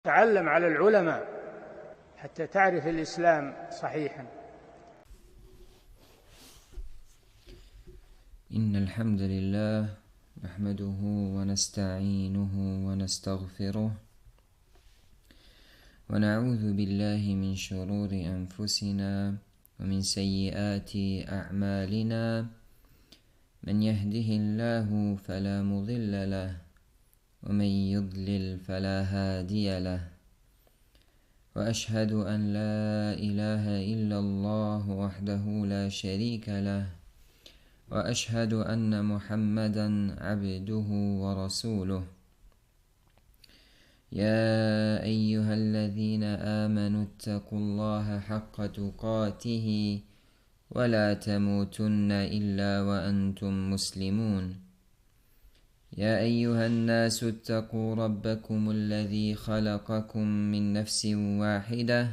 تعلم على العلماء حتى تعرف الإسلام صحيحا. إن الحمد لله نحمده ونستعينه ونستغفره ونعوذ بالله من شرور أنفسنا ومن سيئات أعمالنا من يهده الله فلا مضل له ومن يضلل فلا هادي له وأشهد أن لا إله إلا الله وحده لا شريك له وأشهد أن محمدا عبده ورسوله. يا أيها الذين آمنوا اتقوا الله حق تقاته ولا تموتن إلا وأنتم مسلمون. يا أيها الناس اتقوا ربكم الذي خلقكم من نفس واحدة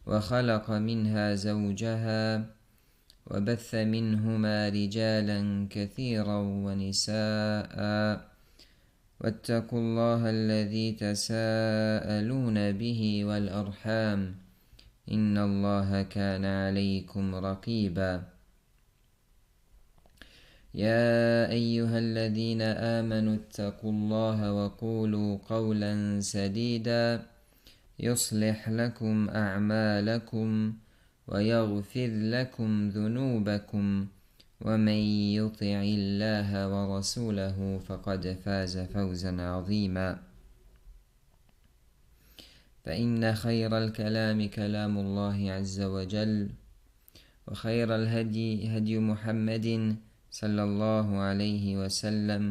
وخلق منها زوجها وبث منهما رجالا كثيرا ونساء واتقوا الله الذي تساءلون به والأرحام إن الله كان عليكم رقيبا. يا أيها الذين آمنوا اتقوا الله وقولوا قولا سديدا يصلح لكم أعمالكم ويغفر لكم ذنوبكم ومن يطع الله ورسوله فقد فاز فوزا عظيما. فإن خير الكلام كلام الله عز وجل وخير الهدي هدي محمد صلى الله عليه وسلم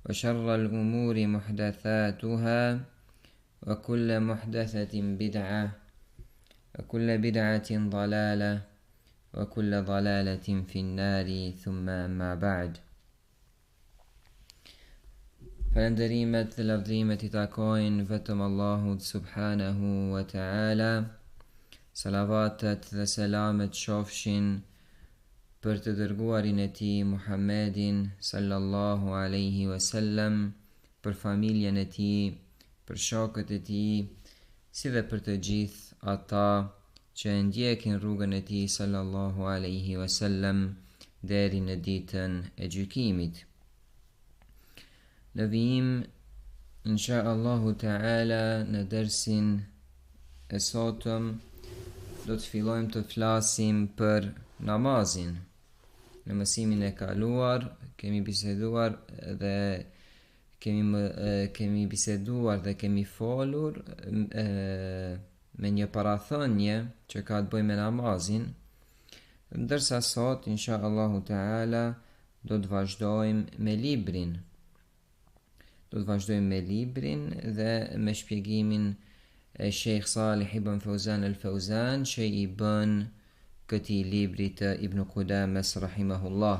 وشر الأمور محدثاتها وكل محدثة بدعة وكل بدعة ضلالة وكل ضلالة في النار ثم أما بعد. Falënderimet dhe lavdrimet I takojnë vetëm Allahut subhanahu wa ta'ala. Salavatet dhe selamet shofshin për të dërguarin e Tij Muhammedin sallallahu alaihi wasallam, për familjen e Tij, për shokët e Tij, si dhe për të gjithë ata që ndjekin rrugën e Tij sallallahu alaihi wasallam deri në ditën e gjykimit. Në vijim, insha Allahu ta'ala, në dersin e sotëm do të fillojmë të flasim për namazin. Në mësimin e kaluar kemi biseduar dhe kemi folur me një parathënie që ka të bëjë me namazin, ndërsa sot insha Allahu ta'ala do të vazhdojmë me librin. Dhe me shpjegimin e Sheikh Salih ibn Fawzan al-Fawzan që I bën këtij libri të Ibn Qudames rahimahullah.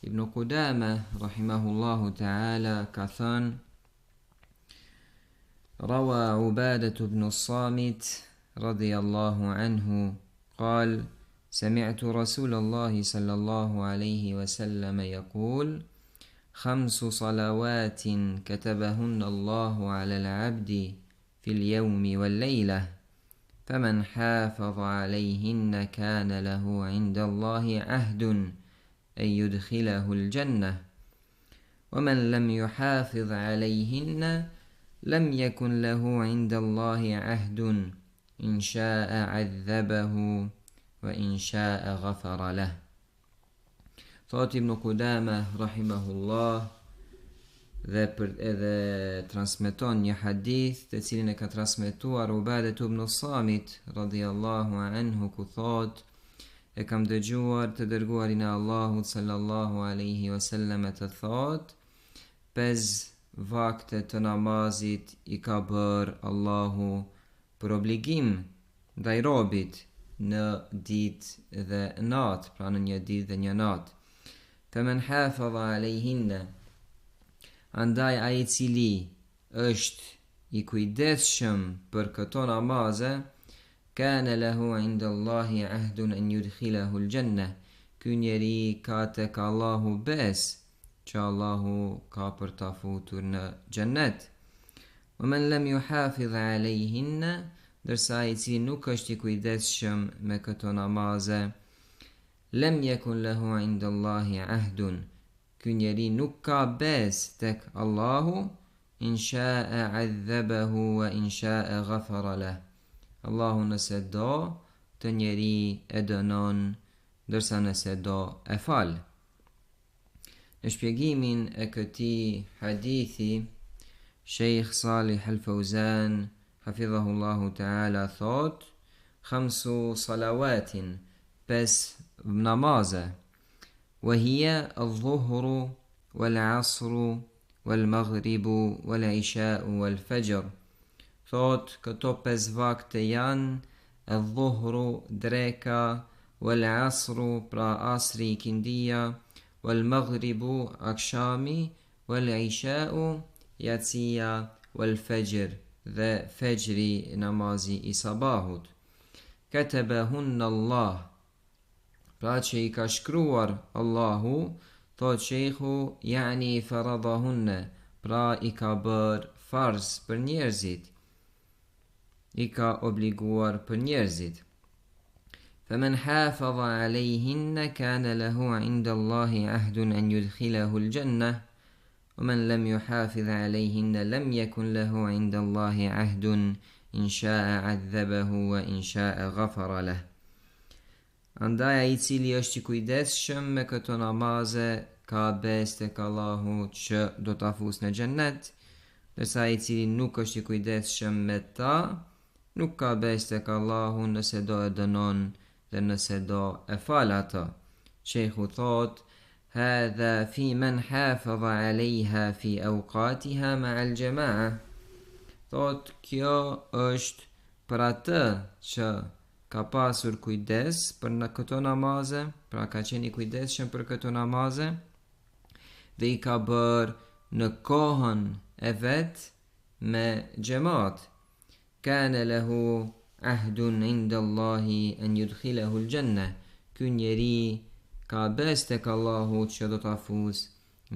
Ibn Qudame rahimahullahu ta'ala ka thënë: روى عبادة بن الصامت رضي الله عنه قال: سمعت رسول الله صلى الله عليه وسلم يقول: 5 صلوات كتبهن الله على العبد في اليوم والليلة فمن حافظ عليهن كان له عند الله عهد أن يدخله الجنة ومن لم يحافظ عليهن لم يكن له عند الله عهد إن شاء عذبه وإن شاء غفر له. Thot Ibn Qudame rahimahullah dhe transmeton një hadith të cilin e ka transmetuar Ubadet ibn Samit radhiyallahu anhu, ku thot: e kam dëgjuar të dërguarin e Allahut sallallahu alaihi wasallam të thot: 5 vakte të namazit I ka bërë Allahu për obligim ndaj robit në ditë dhe natë, pra në një ditë dhe një natë. Faman hafadha alejhinna, andaj ai I cili është I kujdesshëm për këto namaze, kana lahu inda Allahi ahdun an yudkhilahu al-janna, ky njeri ka tek Allahu bes që Allahu ka për ta futur në xhennet. ومن لم يحافظ عليهن dërsa ai cili nuk është I kujdesshëm me këto namaze lem yakun lahu inda Allahi ahdun ky njeri nuk ka bes tek Allahu in sha'a adhabahu wa in sha'a ghafara lah Allahu nëse do të njeri e dënon ndërsa nëse do e fal. Në shpjegimin e këtij hadithi Sheikh Salih Al-Fawzan hafidhahullahu ta'ala thot 5 salawatin 5 namaze وهي الظهر والعصر والمغرب والعشاء والفجر thot këto 5 vakte janë الظهر dreka والعصر pra asri kindia والمغرب akshami والعشاء yatsia والفجر dhe fajri namazi I sabahut katabahunna Allah pra që I ka shkruar Allahu thot sheikhu yani faradahunna pra I ka bër farz për njerëzit I ka obliguar për njerëzit فمن حافظ عليهن كان له عند الله عهد أن يدخله الجنة ومن لم يحافظ عليهن لم يكن له عند الله عهد إن شاء عذبه وإن شاء غفر له Andaj ai I cili është I kujdesshëm me këto namaze ka bes tek Allahu që do ta fusë në xhennet, ndërsa ai I cili nuk është I kujdesshëm me ta nuk ka bes tek Allahu nëse do e dënon dhe nëse do e fal atë. Sheikhu thot هذا في من حافظ عليها في أوقاتها مع الجماعة thot kjo është për atë që ka pasur kujdes për në këto namaze pra ka qenë I kujdesshëm për këto namaze dhe I ka bërë në kohën e vet me xhamat kana lahu ahdun inda Allahi an yudkhilahu al-janna ky njeri ka bes tek Allahu që do ta fus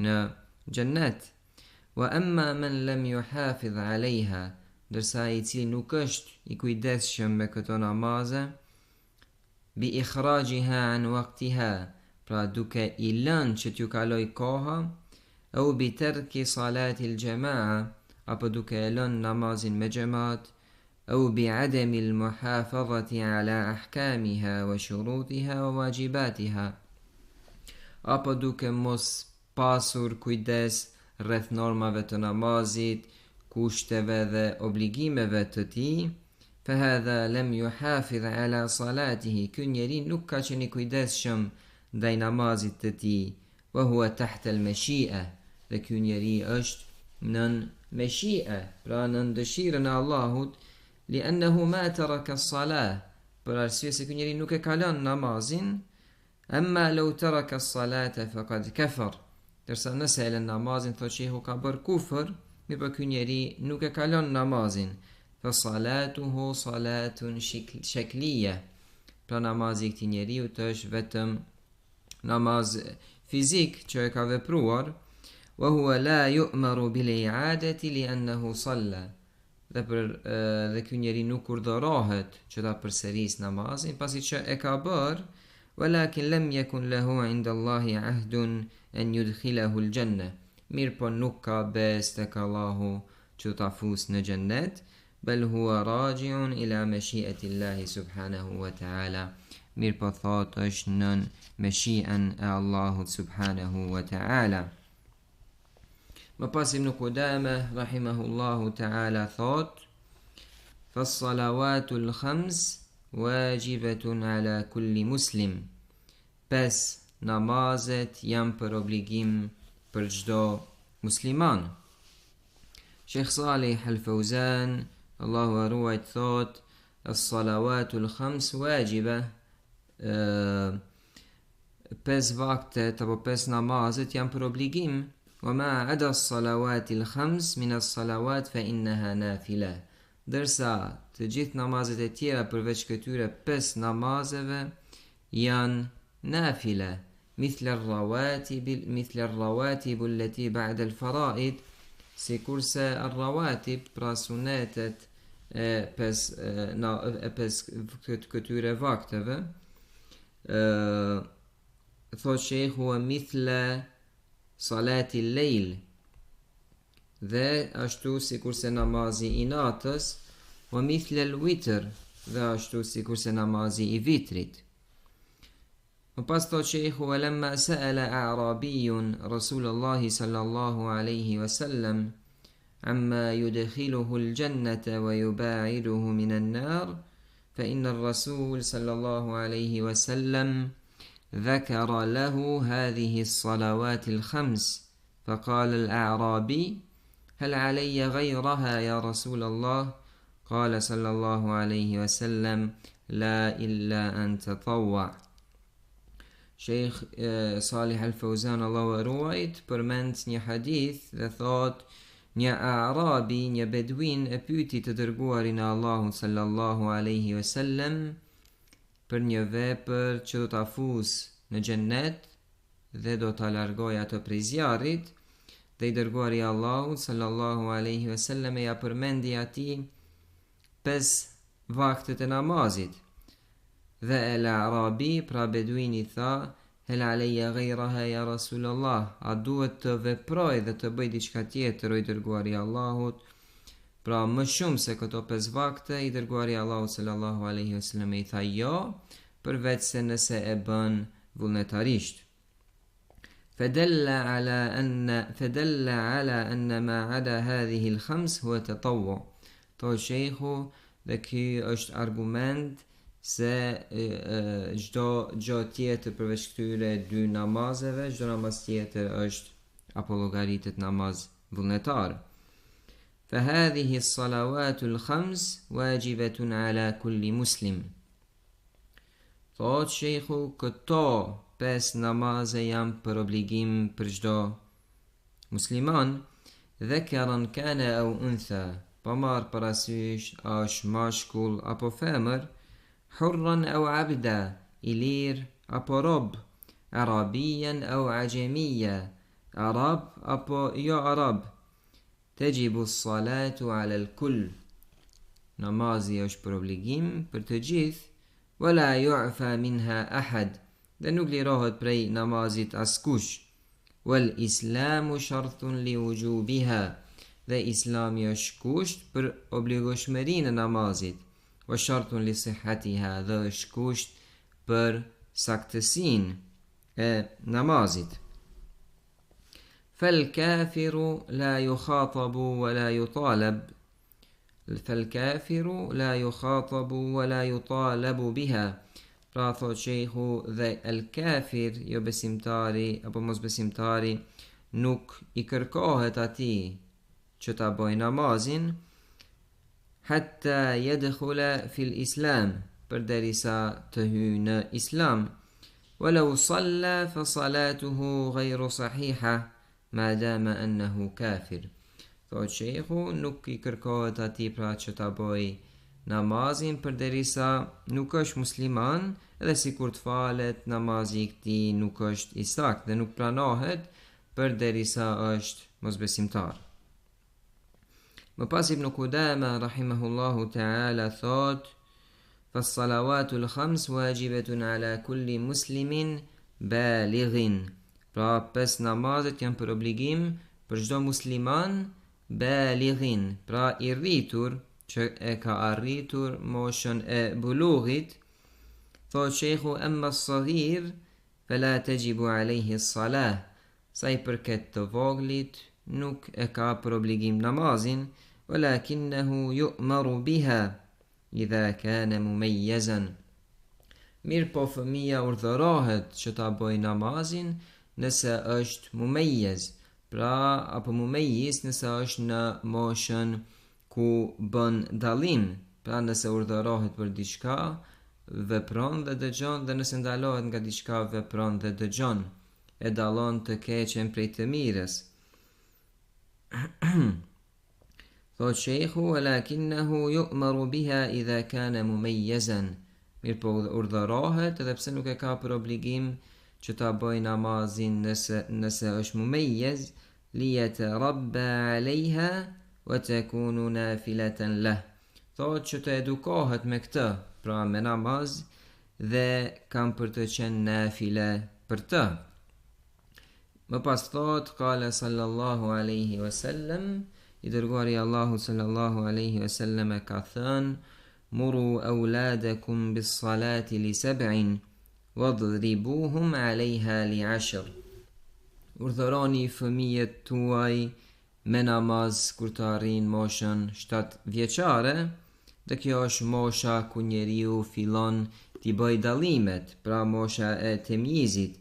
në xhennet wa amma man lam yuhafiz alayha dërsa I cili nuk është I kujdesshëm me këto namaze bi ikhrajiha an waqtiha pra duke I lënë që t'ju kaloj koha au bi tarki salati al-jamaa apo duke e lënë namazin me xhamat au bi adami al-muhafazati ala ahkamiha wa shurutiha wa wajibatiha apo duke mos pasur kujdes rreth normave të namazit, kushteve dhe obligimeve të tij, فهذا لم يحافظ على صلاته ky njeri nuk ka qenë I kujdesshëm ndaj namazit të tij, وهو تحت المشيئة dhe ky njeri është nën meshia, pra nën dëshirën e Allahut, لأنه ما ترك الصلاة për arsye se ky njeri nuk e ka lënë namazin. أما لو ترك الصلاة فقد كفر dërsa nëse e lën namazin thot shehu ka bër kufër mirë ky njeri nuk e ka lënë namazin fa salatuhu salatun shakliya pra namazi I këtij njeriu është vetëm namaz fizik që e ka vepruar wa huwa la yu'maru bil i'adati li'annahu salla dhe ky njeri nuk urdhërohet që ta përsëris namazin pasi që e ka bër ولكن لم يكن له عند الله عهد أن يدخله الجنة mirë po nuk ka bes tek Allahu që ta fus në xhennet bel huwa raji'un ila mashi'ati Allah subhanahu wa ta'ala mirë po thot është nën meshi'en e Allahut subhanahu wa ta'ala. Më pas Ibn Qudame rahimahullahu ta'ala thot فالصلوات الخمس واجبة على كل مسلم 5 namazet janë për obligim për çdo musliman. Sheikh Salih Al-Fawzan Allahu e ruajt thot as-salawatul khams wajiba 5 vaktet apo 5 namazet janë për obligim wa ma ada as-salawatil khams min as-salawat fa innaha nafila dërsa të gjithë namazet e tjera përveç këtyre 5 namazeve janë nafila مثل الرواتب التي بعد الفرائض si kurse ar-rawatib, pra sunetet e këtyre vakteve, thot shejhu mithle salati lejl, dhe ashtu si kurse namazi i natës, wa mithle l-witr, dhe ashtu si kurse namazi i vitrit. Më pas thot shejhu lemma sa'ala a'rabiyun Rasulullahi sallallahu alaihi wasallam amma yudkhiluhu al-jannata wa yuba'iduhu min an-nar fa inna ar-rasul sallallahu alaihi wasallam ذكر له هذه الصلوات الخمس فقال الأعرابي هل علي غيرها يا رسول الله؟ قال صلى الله عليه وسلم لا إلا أن تطوع. Sheikh Salih Al-Fawzan Allahu e ruajt përmend një hadith dhe thot një Arabi, një beduin e pyeti të dërguarin e Allahut sallallahu alaihi wasallam për një vepër që do ta fusë në xhennet dhe do ta largojë atë prej zjarrit, dhe i dërguari i Allahut sallallahu alaihi wasallam ja përmendi atij 5 vaktet e namazit. Dhe el Arabi, pra beduini, tha: hel aleja gajraha ja Rasulallah, a duhet të veproj dhe të bëj diçka tjetër o i dërguari i Allahut? Pra më shumë se këto 5 vakte, i dërguari i Allahut sallallahu alaihi wasallam i tha jo, përveç se nëse e bën vullnetarisht. Fedalla ala anna ma ada hadhihi al-khams huwa tatawwu. To sheikhu, dhe ky është argument se çdo gjë tjetër përveç këtyre 2 namazeve, çdo namaz tjetër është apo llogaritet namaz vullnetar. Fa hadhihi as-salawatu al-khams wajibatun ala kulli muslim. Thot sheikhu, këto 5 namaze janë për obligim për çdo musliman, dhakaran kana aw untha, pa marr parasysh a është mashkull apo femër, hurran aw abda, i lir apo rob, arabiyan aw ajamiya, arab apo jo arab. Tajibu as-salatu ala al-kull, namazi është për obligim për të gjithë, wala yu'fa minha ahad, dhe nuk lirohet prej namazit askush. Wal islamu shartun li wujubiha, dhe islami është kusht për obligueshmërinë e namazit. Wa shartun li sihhatiha, dhe është kusht për saktësinë e namazit. Fal kafiru la yukhatabu wa la yutalab. Fal kafiru la yukhatabu wa la yutalabu biha. Pra thot sheikhu, dhe el kafir, jo besimtari apo mos besimtari, nuk i kërkohet atij që ta bëj namazin, hatta yadkhula fil islam, përderisa të hyjë në islam. Walau salla fa salatuhu ghayru sahiha ma dama annahu kafir. Thot sheikhu, nuk i kërkohet atij pra që ta bëj namazin përderisa nuk është musliman, edhe sikur të falet namazi i këtij nuk është i saktë dhe nuk pranohet përderisa është mosbesimtar. Më pas Ibn Qudama rahimahullahu ta'ala thot: fas-salawatu al-khams wajibatun ala kulli muslimin balighin. Pra 5 namazet janë për obligim për çdo musliman balighin, pra i rritur, që e ka arritur moshën e bulughit. Thot sheikhu, amma as-saghir fala tajibu alayhi as-salah, sa i përket të voglit nuk e ka për obligim namazin, walakinnahu yu'maru biha idha kana mumayyazan. Mirë po fëmia urdhërohet që ta bëj namazin nëse është mumayyaz, pra apo mumayyiz nëse është në moshën ku bën dallim, pra nëse urdhërohet për diçka, vepron dhe dëgjon, dhe nëse ndalohet nga diçka, vepron dhe dëgjon, e dallon të keqen prej të mirës. Thot sheikhu, walakinnahu yu'maru biha idha kana mumayyazan. Mirë po urdhërohet edhe pse nuk e ka për obligim që ta bëj namazin nëse është mumayyaz, liyatarabba 'alayha wa takunu nafilatan lah. Thot që të edukohet me këtë, pra me namaz, dhe kam për të qenë nafile për të. Më pas thot, qala sallallahu alaihi wasallam, i dërguari Allahu sallallahu alaihi wasallam ka thënë: muru auladakum bis salati li 7 wadribuhum 'alayha li 10. Urdhëroni fëmijët tuaj me namaz kur të arrin moshën 7 vjeçare, dhe kjo është mosha ku njeriu fillon t'i bëj dallimet, pra mosha e temjizit.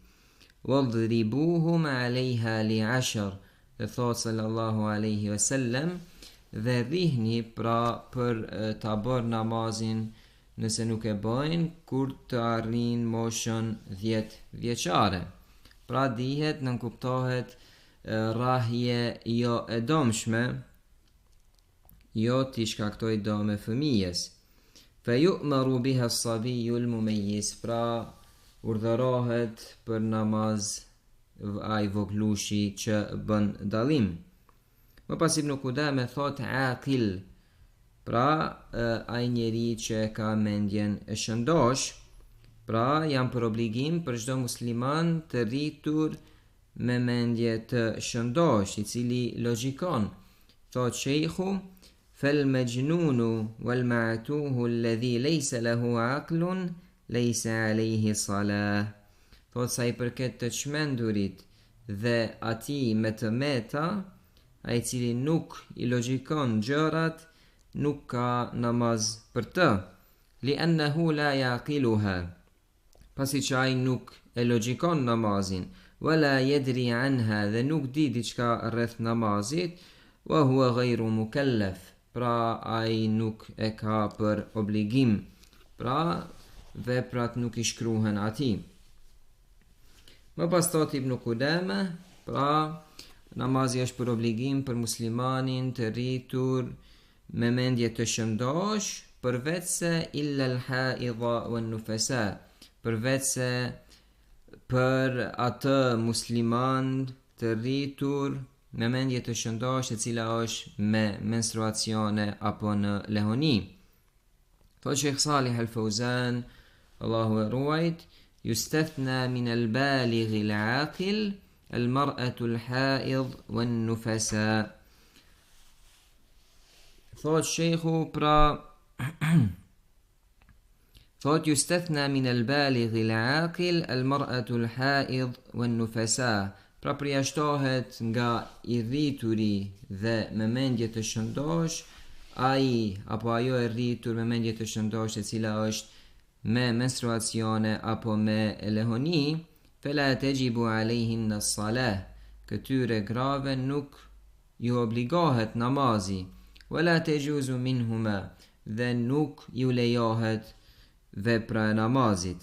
Wadribuhum 'alayha li 10, dhe thot sallallahu alaihi wasallam, dhe rrihni pra për ta bërë namazin nëse nuk e bëjnë kur të arrin moshën 10 vjeçare. Pra dihet, nënkuptohet rrahje jo e domshme, jo t'i shkaktoj dome fëmijës. Fa yu'maru biha as-sabiyyu al-mumayyiz, pra urdhërohet për namaz ai voglushi që bën dallim. Më pas Ibn Qudame thot aqil, pra ai njeri që ka mendjen e shëndosh, pra janë për obligim për çdo musliman të rritur me mendje të shëndosh, i cili logjikon. Thot sheikhu, fal majnunu wal ma'tuhu alladhi laysa lahu aqlun laysa alayhi salah. Thot sa i përket të çmendurit dhe atij me të meta, ai i cili nuk i logjikon gjërat, nuk ka namaz për të. Li'annahu la yaqiluha, pasi që ai nuk e logjikon namazin, wala yadri anha, dhe nuk di diçka rreth namazit, wa huwa ghayru mukallaf, pra ai nuk e ka për obligim, pra veprat nuk i shkruhen atij. Më pas thot Ibn Qudame, pra namazi është për obligim për muslimanin të rritur me mendje të shëndosh, përveç se illa al-haidha wan nufasa, përveç se për atë musliman të rritur me mendje të shëndosh e cila është me menstruacione apo në lehoni. Thot Sheikh Salih al-Fawzan, Allahu e ruajt, yustathna min al-baligh al-aqil al-mar'atu al-haid wan nufasa. Thot sheikhu, pra thot yustathna min al-baligh al-aqil al-mar'atu al-haid wan nufasa, pra përjashtohet nga i rrituri dhe me mendje të shëndosh ai apo ajo e rritur me mendje të shëndosh e cila është me menstruacione apo me lehoni. Fela tajibu alejhin as-salah, këtyre grave nuk ju obligohet namazi. Wala tajuzu minhuma, dhe nuk ju lejohet vepra e namazit.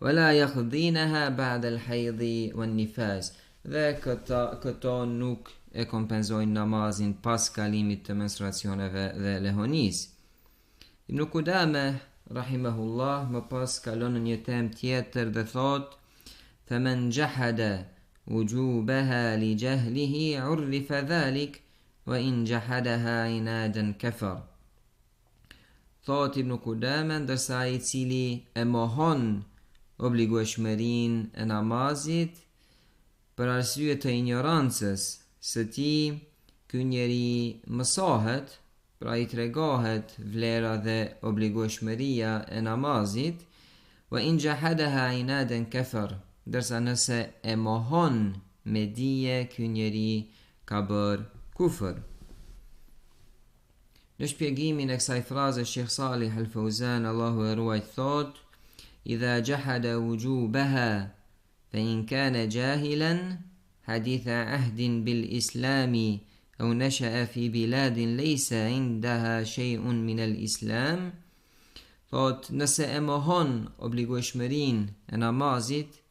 Wala yakhdhinaha ba'da al-haydhi wan-nifas, dhe këto nuk e kompenzojnë namazin pas kalimit të menstruacioneve dhe lehonis. Ibn Qudame rahimahullah më pas kalon në një temë tjetër dhe thot: faman jahada wujubaha li jahlihi urrifa dhalik wa in jahadaha inadan kafar. Thot Ibn Qudame, ndërsa i cili e mohon obligueshmërinë e namazit për arsye të ignorancës së tij, ky njeri mësohet, pra i tregohet vlera dhe obligueshmëria e namazit, wa in jahadaha inadan kafar, ndërsa nëse e mohon me dije, ky njeri ka bërë kufër. Në shpjegimin e kësaj fraze, Sheikh Salih al-Fawzan, Allahu e ruajt, thot: idha jahada wujubaha fa in kana jahilan haditha ahdin bil islami أو نشأ في بلاد ليس عندها شيء من الإسلام. Thot, nëse e mohon obligueshmërinë e namazit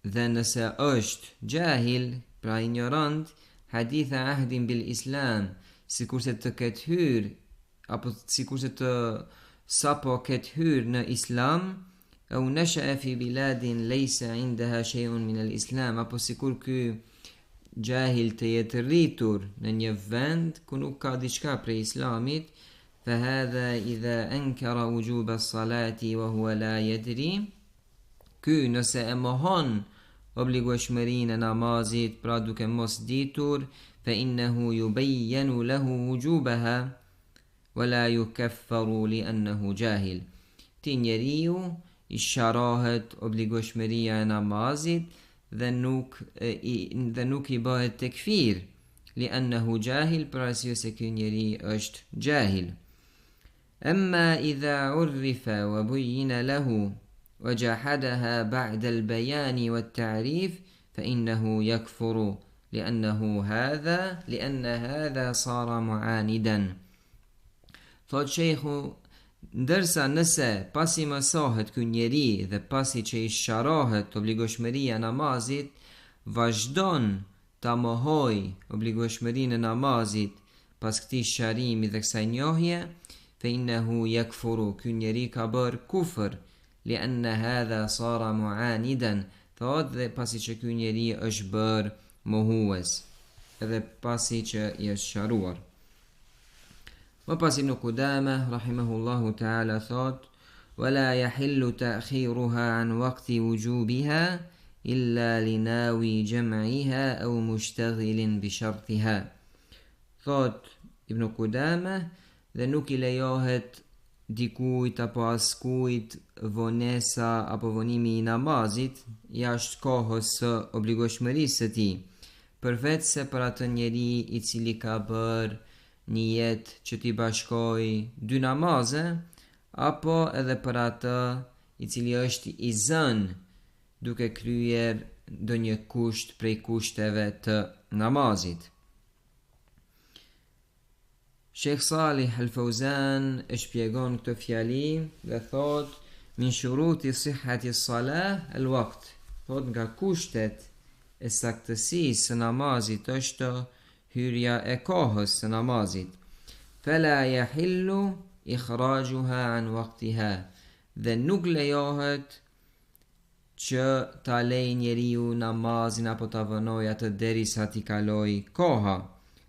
dhe nëse është jahil, pra ignorant, haditha ahdin bil islam, sikurse të ketë hyrë apo sikurse të sapo ketë hyrë në islam, au nasha'a fi biladin laysa 'indaha shay'un min al-islam, apo sikur ky gjahil të jetë rritur në një vend ku nuk ka diçka prej islamit, فهذا إذا أنكر وجوب الصلاة وهو لا يدري. Ky nëse e mohon obligueshmërinë e namazit pra duke mos ditur, فإنه يبين له وجوبها ولا يكفر لأنه جاهل. Ti njeriu i sharahet obligueshmëria e namazit dhe nuk i bëhet tekfir, لأنه جاهل, për arsye se ky njeri është jahil. أما إذا عرف وبين له وجحدها بعد البيان والتعريف فإنه يكفر لأن هذا صار معاندا. Thot shejhu, ndërsa nëse pasi mësohet ky njeri dhe pasi që i sharahet obligueshmëria e namazit, vazhdon ta mohoj obligueshmërinë e namazit pas këtij sharimi dhe kësaj njohje, فإنه يكفر, ky njeri ka bër kufër, لأن هذا صار معاندا, thot dhe pasi që ky njeri është bër mohues edhe pasi që i është sharuar. Më pas Ibn Qudama rahimahullahu ta'ala thot: ولا يحل تأخيرها عن وقت وجوبها إلا لناوي جمعها أو مشتغل بشرطها. Thot Ibn Qudama, dhe nuk i lejohet dikujt apo askujt vonesa apo vonimi i namazit jashtë kohës së obligueshmërisë së tij, përveç se për atë njeri i cili ka bërë një jetë që t'i bashkoj dy namaze, apo edhe për atë i cili është i zënë duke kryer ndonjë kusht prej kushteve të namazit. Sheikh Salih Al-Fawzan e shpjegon këtë fjali dhe thot: min shuruti sihhati as-salah al-waqt, thot nga kushtet e saktësisë së namazit është hyrja e kohës së namazit. Fala yahillu ikhrajuha an waqtiha, dhe nuk lejohet që ta lej njeriu namazin apo ta vënoj atë derisa t'i kaloj koha.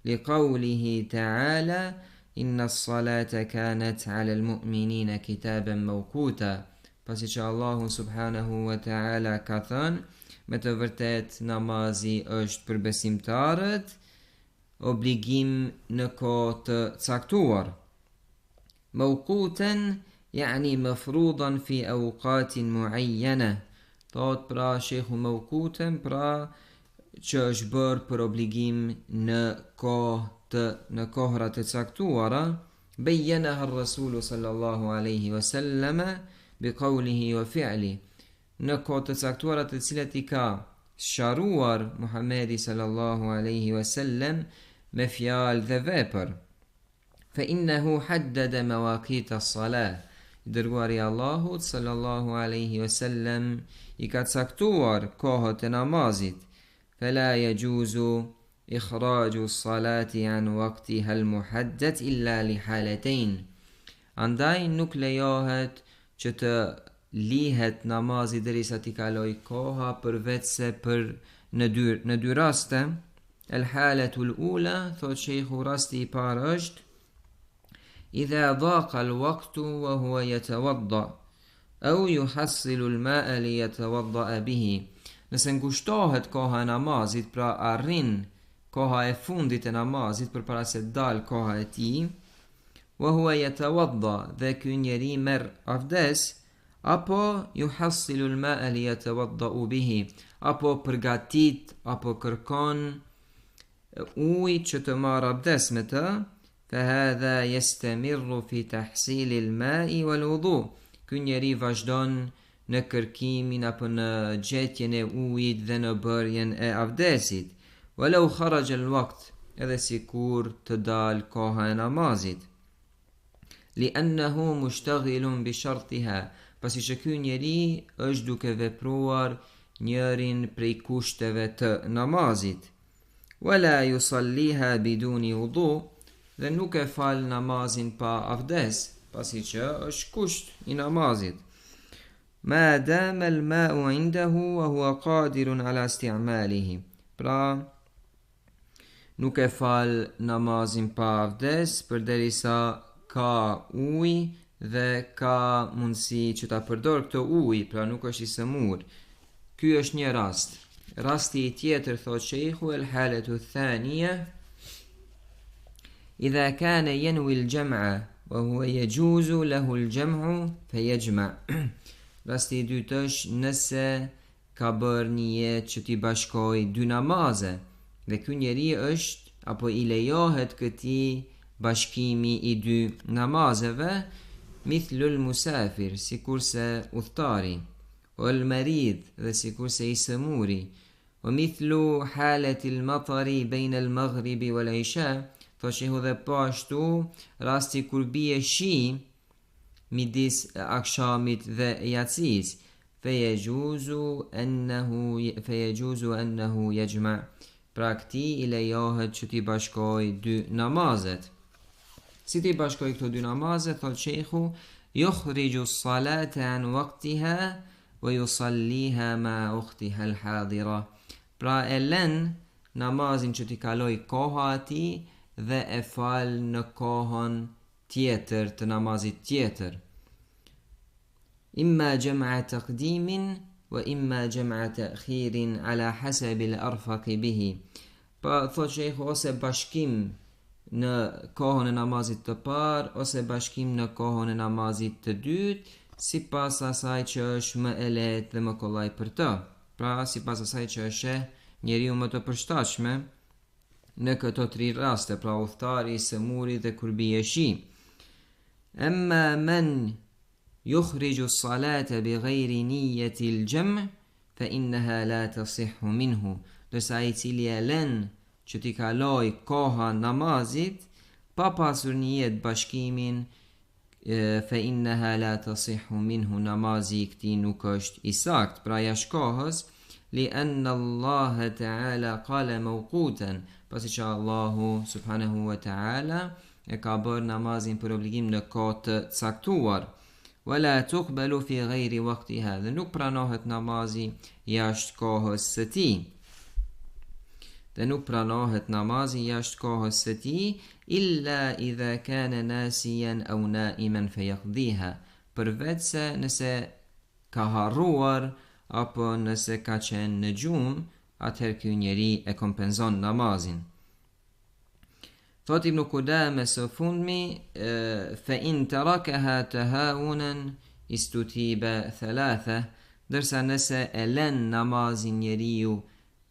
لقوله تعالى إن الصلاة كانت على المؤمنين كتابا موقوتا, pasi që Allahu subhanahu wa ta'ala ka thënë, me të vërtet namazi është për besimtarët obligim në kohë të caktuar. Mawqutan yani mafrudan fi awqatin muayyana, thot pra shehu mawqutan pra që është bërë për obligim në kohëra të caktuara. Bayyanaha ar-Rasulu sallallahu alaihi wasallam bi qawlihi wa fi'li, në kohë të caktuara të cilat i ka sharuar Muhamedi sallallahu alaihi wasallam me fjalë dhe vepër. Fa innahu haddada mawaqit as-salah, dërguari i Allahut sallallahu alaihi wasallam i ka caktuar kohët e namazit. فلا يجوز إخراج الصلاة عن وقتها المحدد إلا لحالتين. Andaj nuk lejohet që të lihet namazi derisa t'i kaloj koha përveç se për në dy raste. El-halatu l-ula, thot sheikhu, rasti i parë është idha dhaqa al-waqtu wa huwa yatawadda au yuhassilu al-ma'a li yatawadda bihi, nëse ngushtohet koha e namazit, pra arrin koha e fundit e namazit përpara se dal koha e tij, wa huwa yatawadda, dhe ky njeri merr avdes, apo yuhassilu al-ma'a li yatawadda bihi, apo përgatit apo kërkon ujë që të marrë abdes me të, fa hadha yastamirru fi tahsil al-ma'i wal-wudu, ky njeri vazhdon në kërkimin apo në gjetjen e ujit dhe në bërjen e avdesit. Walau kharaja al-waqt, edhe sikur të dal koha e namazit. Li'annahu mushtaghilun bi shartiha, pasi që ky njeri është duke vepruar njërin prej kushteve të namazit. Wala yusalliha biduni wudu, dhe nuk e fal namazin pa avdes, pasi që është kusht i namazit. Ma dama al-ma'u indahu wa huwa qadirun ala isti'malihi, pra nuk e fal namazin pa abdes përderisa ka ujë dhe ka mundësi që ta përdor këtë ujë, pra nuk është i sëmur. Ky është një rast. Rasti i tjetër, thot shejhu, el halatu thaniya idha kana yanwi al jam'a wa huwa yajuzu lahu al jam'u fayajma'. Rasti i dytë është nëse ka bërë niyet që t'i bashkoj dy namaze dhe ky njeri është apo i lejohet këtij bashkimi i dy namazeve, mithlul musafir, sikurse udhtari, wal marid, dhe sikurse i sëmuri, wa mithlu halati al-matari bayna al-maghribi wal isha, thoshihu dhe po ashtu rasti kur bie shi midis akshamit dhe yatsis, feyejuzu annahu yajma'. Pra këti i lejohet që t'i bashkoj dy namazet. Si t'i bashkoj këto dy namazet, thot shejhu, yukhriju s-salata an waqtiha wa yusalliha ma ukhtiha al-hadira. Pra e lën namazin që t'i kaloj koha ati dhe e fal në kohën tjetër të namazit tjetër. Imma jam'a taqdimin wa imma jam'a ta'khirin ala hasabi al-arfaq bihi. Pa thot shejhu, ose bashkim në kohën e namazit të parë ose bashkim në kohën e namazit të dytë, sipas asaj që është më e lehtë dhe më kollaj për të. Pra sipas asaj që është njeriu më të përshtatshme në këto tri raste, pra udhtari, sëmuri dhe kur bie shi. Amma man yukhriju s-salata bighayri niyyati al-jam' fa innaha la tasihhu minhu. Dërsa ai cili e lën që t'i kaloj koha namazit pa pasur niyet bashkimin, fa innaha la tasihhu minhu, namazi i këtij nuk është i sakt, pra jashtë kohës, li anna Allah ta'ala qala mawqutan, pasi që Allahu subhanahu wa ta'ala e ka bërë namazin për obligim në kohë të caktuar. Wala tuqbalu fi ghayri waqtiha, dhe nuk pranohet namazi jashtë kohës së tij. Dhe nuk pranohet namazi jashtë kohës së tij, illa idha kana nasiyan aw na'iman fayaqdiha, përveçse nëse ka harruar apo nëse ka qenë në gjumë, atëherë ky njeri e kompenzon namazin. Thot Ibn Qudame së fundmi, fa in tarakaha tahawunan istutiba thalatha, dërsa nëse e lën namazin njeriu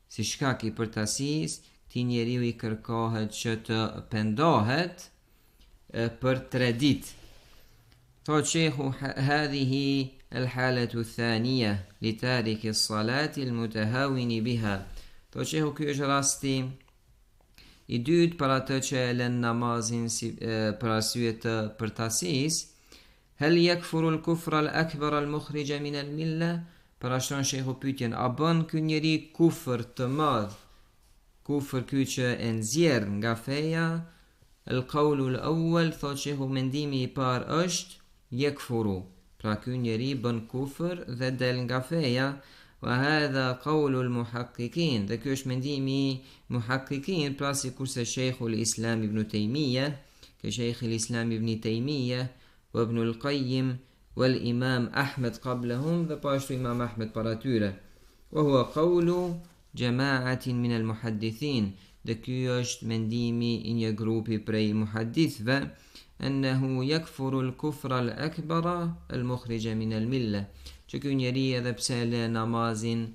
si shkak i përtasis, ti njeriu i kërkohet që të pendohet për 3 ditë. Thot shehu, hadhihi al-halatu thaniya li tariki s-salati al-mutahawini biha. Thot shehu, ky është rasti i dytë për atë që e lën namazin për arsye të përtasis. Hal yakfuru al-kufra al-akbar al-mukhrija min al-milla? Parashton shehu pyetjen, a bën ky njeri kufër të madh, kufër ky që e nxjerr nga feja? Al-qawlu al-awwal, thot shehu, mendimi i parë është yakfuru, pra ky njeri bën kufër dhe del nga feja. Wa hadha qawlu al-muhaqqiqin, dhe ky është mendimi i muhaqqiqin, pra sikurse Sheikhu al-Islam Ibn Taymiyah, ke Sheikhi al-Islam Ibn Taymiyah wa Ibn al-Qayyim wal Imam Ahmed qablahum, dhe po ashtu Imam Ahmed para tyre. Wa huwa qawlu jama'atin min al-muhaddithin, dhe ky është mendimi i një grupi prej muhaddithve, annahu yakfuru al-kufra al-akbara al-mukhrija min al-milla, që ky njeri edhe pse e lë namazin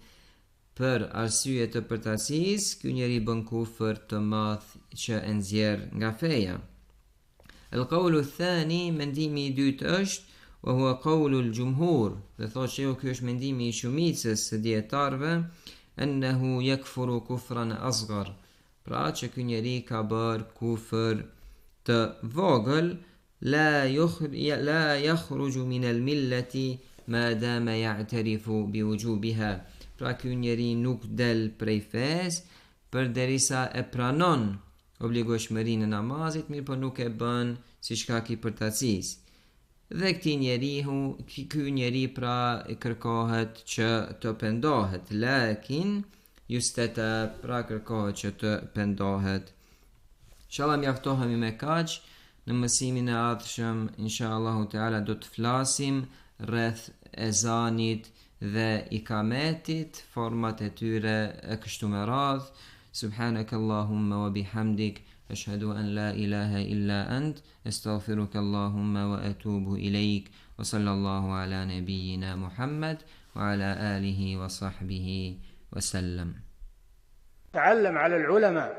për arsye të përtasis, ky njeri bën kufër të madh që e nxjerr nga feja. Al-qawlu thani, mendimi i dytë është, wa huwa qawlu al-jumhur, dhe thotë se ky është mendimi i shumicës së dietarëve, annahu yakfuru kufran asghar, pra që ky njeri ka bërë kufër të vogël, la yakhruju min al-millati ma dama ya'tarifu bi wujubiha, pra ky njeri nuk del prej fes përderisa e pranon obligueshmërinë e namazit, mirë po nuk e bën si shkak i përtasis. Dhe ky njeri pra i kërkohet që të pendohet, lakin justata, pra kërkohet që të pendohet. Inshallah mjaftohemi me kaq. Në mësimin e ardhshëm inshallah taala do të flasim rreth ezanit dhe ikametit, format e tyre e kështu me radh. Subhanakallahumma wa bihamdik, ashhadu an la ilaha illa ant, astaghfiruka Allahumma wa atubu ilaik. Wa sallallahu ala nabiyyina Muhammad wa ala alihi wa sahbihi wa sallam. تعلم على العلماء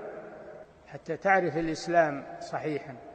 حتى تعرف الإسلام صحيحا.